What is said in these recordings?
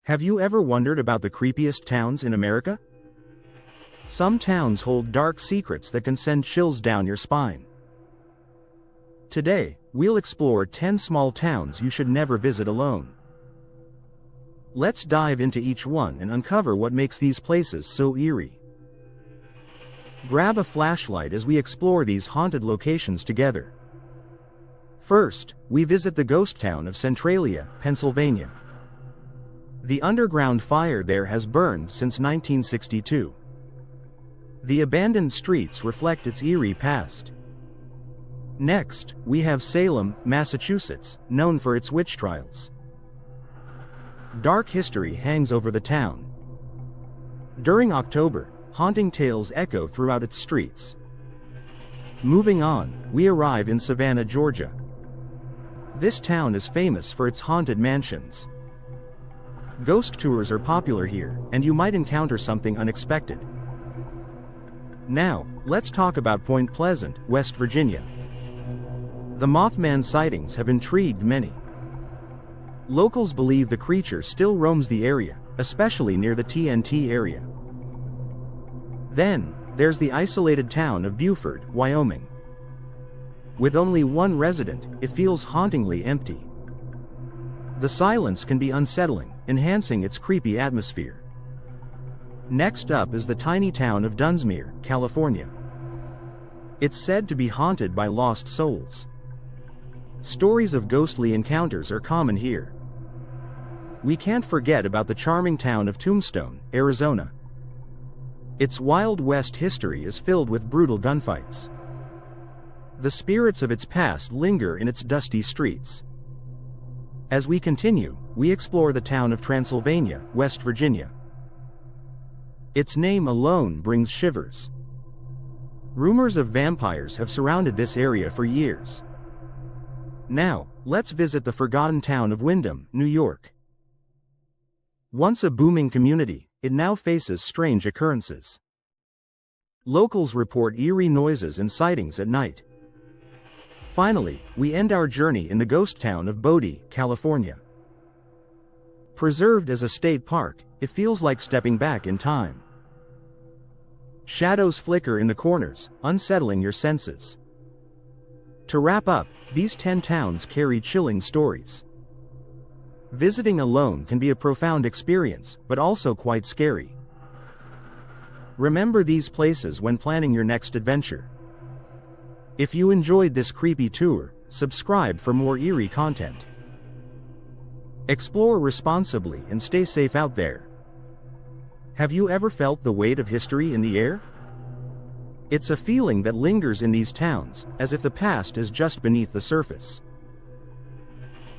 Have you ever wondered about the creepiest towns in America? Some towns hold dark secrets that can send chills down your spine. Today, we'll explore 10 small towns you should never visit alone. Let's dive into each one and uncover what makes these places so eerie. Grab a flashlight as we explore these haunted locations together. First, we visit the ghost town of Centralia, Pennsylvania. The underground fire there has burned since 1962. The abandoned streets reflect its eerie past. Next, we have Salem, Massachusetts, known for its witch trials. Dark history hangs over the town. During October, haunting tales echo throughout its streets. Moving on, we arrive in Savannah, Georgia. This town is famous for its haunted mansions. Ghost tours are popular here, and you might encounter something unexpected. Now, let's talk about Point Pleasant, West Virginia. The Mothman sightings have intrigued many. Locals believe the creature still roams the area, especially near the TNT area. Then, there's the isolated town of Beaufort, Wyoming. With only one resident, it feels hauntingly empty. The silence can be unsettling, enhancing its creepy atmosphere. Next up is the tiny town of Dunsmuir, California. It's said to be haunted by lost souls. Stories of ghostly encounters are common here. We can't forget about the charming town of Tombstone, Arizona. Its Wild West history is filled with brutal gunfights. The spirits of its past linger in its dusty streets. As we continue, we explore the town of Transylvania, West Virginia. Its name alone brings shivers. Rumors of vampires have surrounded this area for years. Now, let's visit the forgotten town of Windham, New York. Once a booming community, it now faces strange occurrences. Locals report eerie noises and sightings at night. Finally, we end our journey in the ghost town of Bodie, California. Preserved as a state park, it feels like stepping back in time. Shadows flicker in the corners, unsettling your senses. To wrap up, these 10 towns carry chilling stories. Visiting alone can be a profound experience, but also quite scary. Remember these places when planning your next adventure. If you enjoyed this creepy tour, subscribe for more eerie content. Explore responsibly and stay safe out there. Have you ever felt the weight of history in the air? It's a feeling that lingers in these towns, as if the past is just beneath the surface.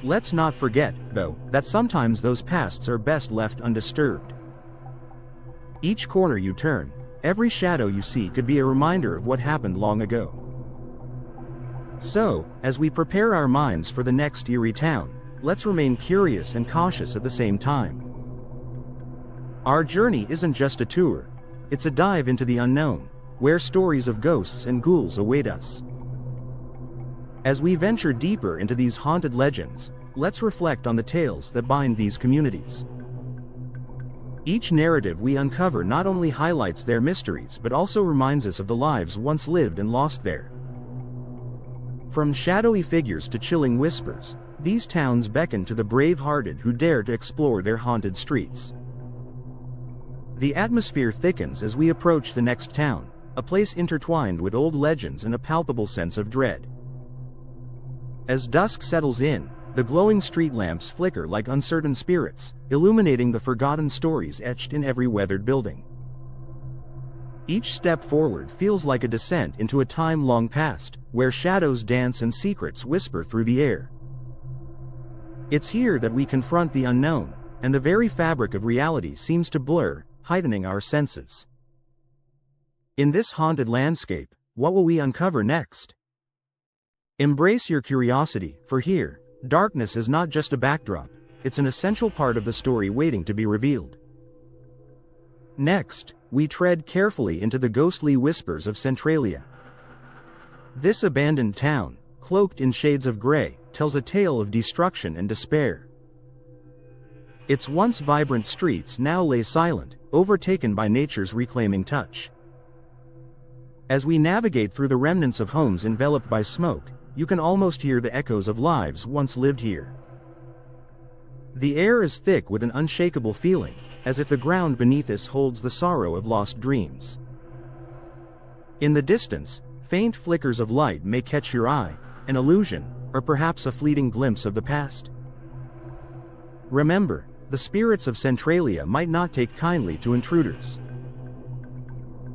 Let's not forget, though, that sometimes those pasts are best left undisturbed. Each corner you turn, every shadow you see could be a reminder of what happened long ago. So, as we prepare our minds for the next eerie town, let's remain curious and cautious at the same time. Our journey isn't just a tour, it's a dive into the unknown, where stories of ghosts and ghouls await us. As we venture deeper into these haunted legends, let's reflect on the tales that bind these communities. Each narrative we uncover not only highlights their mysteries but also reminds us of the lives once lived and lost there. From shadowy figures to chilling whispers, these towns beckon to the brave-hearted who dare to explore their haunted streets. The atmosphere thickens as we approach the next town, a place intertwined with old legends and a palpable sense of dread. As dusk settles in, the glowing street lamps flicker like uncertain spirits, illuminating the forgotten stories etched in every weathered building. Each step forward feels like a descent into a time long past, where shadows dance and secrets whisper through the air. It's here that we confront the unknown, and the very fabric of reality seems to blur, heightening our senses. In this haunted landscape, what will we uncover next? Embrace your curiosity, for here, darkness is not just a backdrop, it's an essential part of the story waiting to be revealed. Next, we tread carefully into the ghostly whispers of Centralia. This abandoned town, cloaked in shades of gray, tells a tale of destruction and despair. Its once vibrant streets now lay silent, overtaken by nature's reclaiming touch. As we navigate through the remnants of homes enveloped by smoke, you can almost hear the echoes of lives once lived here. The air is thick with an unshakable feeling, as if the ground beneath us holds the sorrow of lost dreams. In the distance, faint flickers of light may catch your eye, an illusion, or perhaps a fleeting glimpse of the past. Remember, the spirits of Centralia might not take kindly to intruders.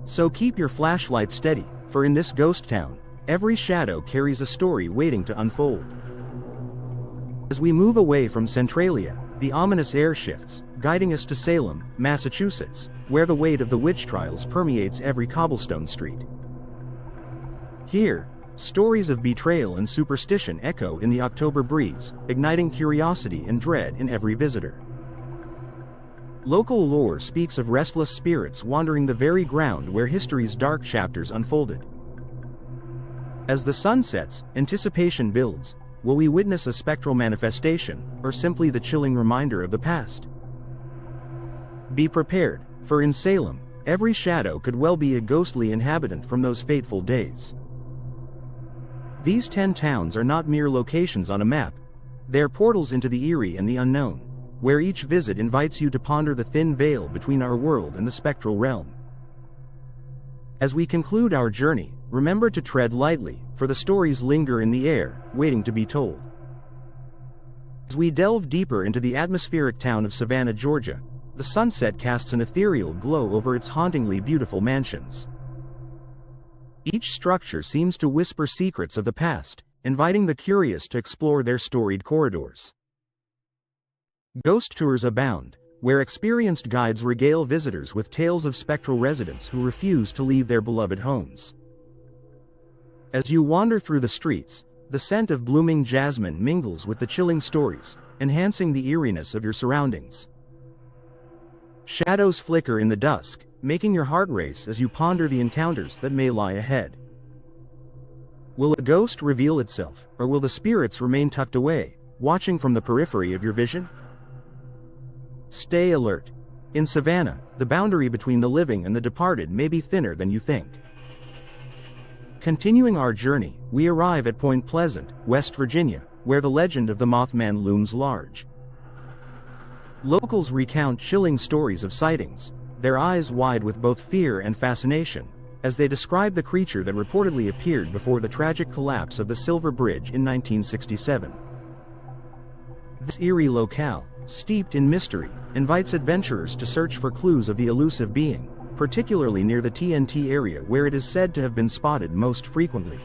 So keep your flashlight steady, for in this ghost town, every shadow carries a story waiting to unfold. As we move away from Centralia, the ominous air shifts, guiding us to Salem, Massachusetts, where the weight of the witch trials permeates every cobblestone street. Here, stories of betrayal and superstition echo in the October breeze, igniting curiosity and dread in every visitor. Local lore speaks of restless spirits wandering the very ground where history's dark chapters unfolded. As the sun sets, anticipation builds. Will we witness a spectral manifestation, or simply the chilling reminder of the past? Be prepared, for in Salem, every shadow could well be a ghostly inhabitant from those fateful days. These 10 towns are not mere locations on a map. They're portals into the eerie and the unknown, where each visit invites you to ponder the thin veil between our world and the spectral realm. As we conclude our journey, remember to tread lightly, for the stories linger in the air, waiting to be told. As we delve deeper into the atmospheric town of Savannah, Georgia, the sunset casts an ethereal glow over its hauntingly beautiful mansions. Each structure seems to whisper secrets of the past, inviting the curious to explore their storied corridors. Ghost tours abound, where experienced guides regale visitors with tales of spectral residents who refuse to leave their beloved homes. As you wander through the streets, the scent of blooming jasmine mingles with the chilling stories, enhancing the eeriness of your surroundings. Shadows flicker in the dusk, making your heart race as you ponder the encounters that may lie ahead. Will a ghost reveal itself, or will the spirits remain tucked away, watching from the periphery of your vision? Stay alert. In Savannah, the boundary between the living and the departed may be thinner than you think. Continuing our journey, we arrive at Point Pleasant, West Virginia, where the legend of the Mothman looms large. Locals recount chilling stories of sightings, their eyes wide with both fear and fascination, as they describe the creature that reportedly appeared before the tragic collapse of the Silver Bridge in 1967. This eerie locale, steeped in mystery, invites adventurers to search for clues of the elusive being, particularly near the TNT area where it is said to have been spotted most frequently.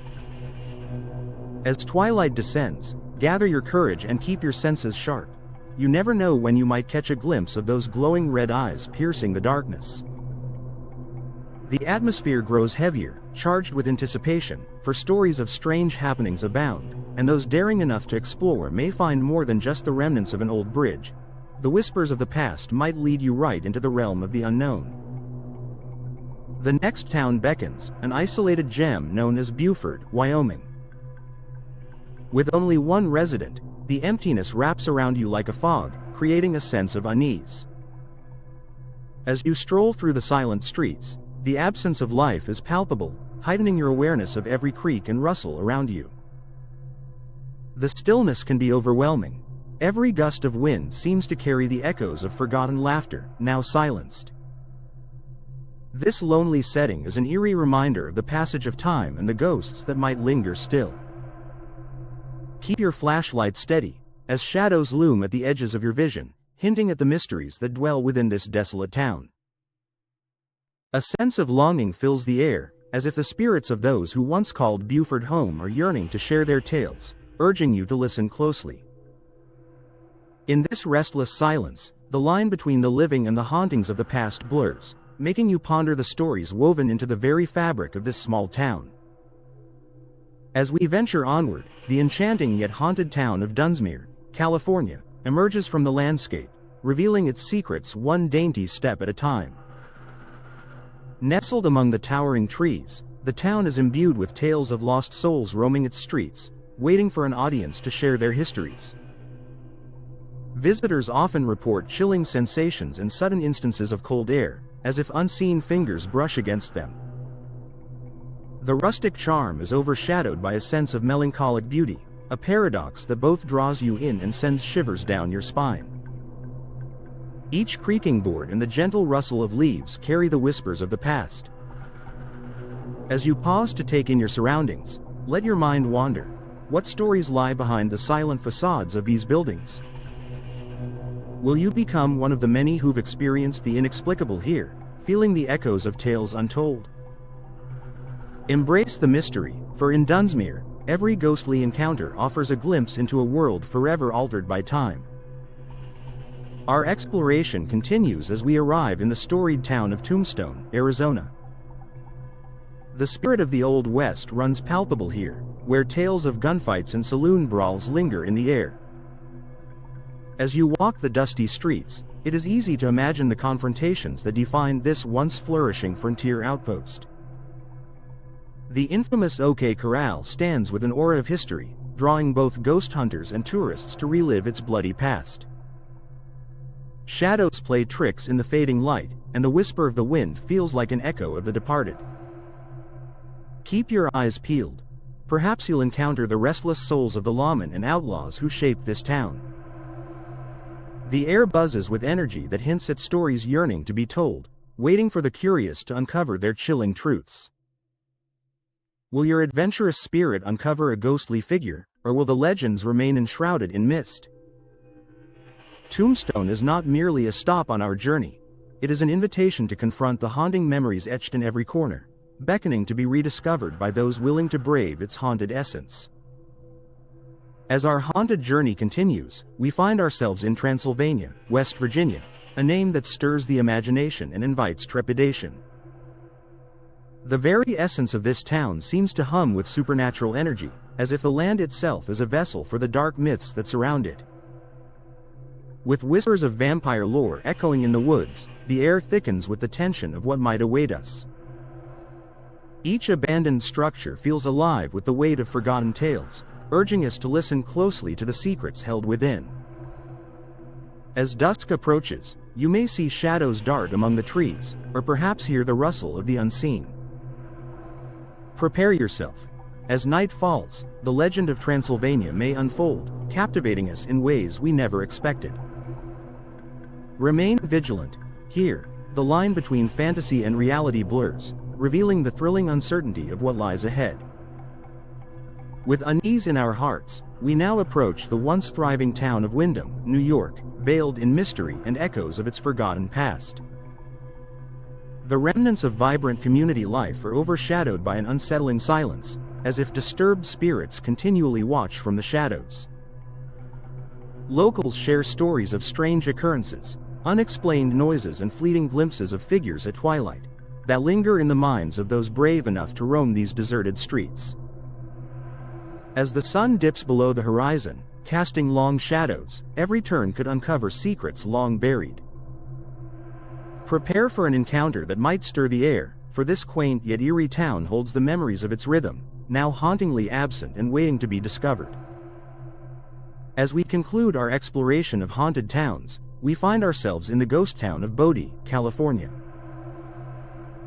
As twilight descends, gather your courage and keep your senses sharp. You never know when you might catch a glimpse of those glowing red eyes piercing the darkness. The atmosphere grows heavier, charged with anticipation, for stories of strange happenings abound, and those daring enough to explore may find more than just the remnants of an old bridge. The whispers of the past might lead you right into the realm of the unknown. The next town beckons, an isolated gem known as Beaufort, Wyoming. With only one resident, the emptiness wraps around you like a fog, creating a sense of unease. As you stroll through the silent streets, the absence of life is palpable, heightening your awareness of every creak and rustle around you. The stillness can be overwhelming. Every gust of wind seems to carry the echoes of forgotten laughter, now silenced. This lonely setting is an eerie reminder of the passage of time and the ghosts that might linger still. Keep your flashlight steady, as shadows loom at the edges of your vision, hinting at the mysteries that dwell within this desolate town. A sense of longing fills the air, as if the spirits of those who once called Beaufort home are yearning to share their tales, urging you to listen closely. In this restless silence, the line between the living and the hauntings of the past blurs, making you ponder the stories woven into the very fabric of this small town. As we venture onward, the enchanting yet haunted town of Dunsmuir, California, emerges from the landscape, revealing its secrets one dainty step at a time. Nestled among the towering trees, the town is imbued with tales of lost souls roaming its streets, waiting for an audience to share their histories. Visitors often report chilling sensations and sudden instances of cold air, as if unseen fingers brush against them. The rustic charm is overshadowed by a sense of melancholic beauty, a paradox that both draws you in and sends shivers down your spine. Each creaking board and the gentle rustle of leaves carry the whispers of the past. As you pause to take in your surroundings, let your mind wander. What stories lie behind the silent facades of these buildings? Will you become one of the many who've experienced the inexplicable here, feeling the echoes of tales untold? Embrace the mystery, for in Dunsmuir, every ghostly encounter offers a glimpse into a world forever altered by time. Our exploration continues as we arrive in the storied town of Tombstone, Arizona. The spirit of the Old West runs palpable here, where tales of gunfights and saloon brawls linger in the air. As you walk the dusty streets, it is easy to imagine the confrontations that defined this once flourishing frontier outpost. The infamous OK Corral stands with an aura of history, drawing both ghost hunters and tourists to relive its bloody past. Shadows play tricks in the fading light, and the whisper of the wind feels like an echo of the departed. Keep your eyes peeled. Perhaps you'll encounter the restless souls of the lawmen and outlaws who shaped this town. The air buzzes with energy that hints at stories yearning to be told, waiting for the curious to uncover their chilling truths. Will your adventurous spirit uncover a ghostly figure, or will the legends remain enshrouded in mist? Tombstone is not merely a stop on our journey. It is an invitation to confront the haunting memories etched in every corner, beckoning to be rediscovered by those willing to brave its haunted essence. As our haunted journey continues, we find ourselves in Transylvania, West Virginia, a name that stirs the imagination and invites trepidation. The very essence of this town seems to hum with supernatural energy, as if the land itself is a vessel for the dark myths that surround it. With whispers of vampire lore echoing in the woods, the air thickens with the tension of what might await us. Each abandoned structure feels alive with the weight of forgotten tales, urging us to listen closely to the secrets held within. As dusk approaches, you may see shadows dart among the trees, or perhaps hear the rustle of the unseen. Prepare yourself. As night falls, the legend of Transylvania may unfold, captivating us in ways we never expected. Remain vigilant. Here, the line between fantasy and reality blurs, revealing the thrilling uncertainty of what lies ahead. With unease in our hearts, we now approach the once thriving town of Windham, New York, veiled in mystery and echoes of its forgotten past. The remnants of vibrant community life are overshadowed by an unsettling silence, as if disturbed spirits continually watch from the shadows. Locals share stories of strange occurrences, unexplained noises and fleeting glimpses of figures at twilight, that linger in the minds of those brave enough to roam these deserted streets. As the sun dips below the horizon, casting long shadows, every turn could uncover secrets long buried. Prepare for an encounter that might stir the air, for this quaint yet eerie town holds the memories of its rhythm, now hauntingly absent and waiting to be discovered. As we conclude our exploration of haunted towns, we find ourselves in the ghost town of Bodie, California.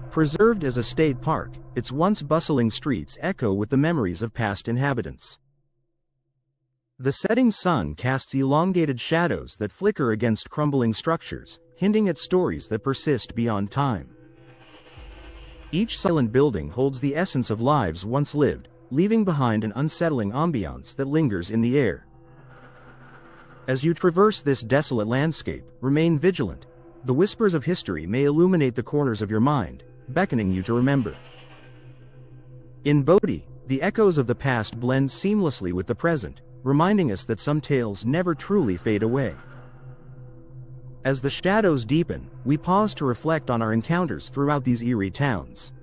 Preserved as a state park, its once bustling streets echo with the memories of past inhabitants. The setting sun casts elongated shadows that flicker against crumbling structures, hinting at stories that persist beyond time. Each silent building holds the essence of lives once lived, leaving behind an unsettling ambiance that lingers in the air. As you traverse this desolate landscape, remain vigilant. The whispers of history may illuminate the corners of your mind, beckoning you to remember. In Bodie, the echoes of the past blend seamlessly with the present, reminding us that some tales never truly fade away. As the shadows deepen, we pause to reflect on our encounters throughout these eerie towns.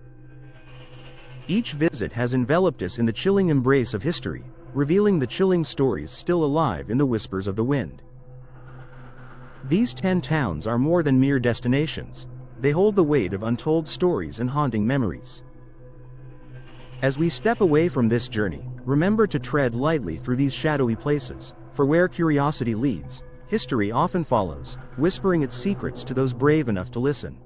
Each visit has enveloped us in the chilling embrace of history, revealing the chilling stories still alive in the whispers of the wind. These 10 towns are more than mere destinations. They hold the weight of untold stories and haunting memories. As we step away from this journey, remember to tread lightly through these shadowy places, for where curiosity leads, History often follows, whispering its secrets to those brave enough to listen.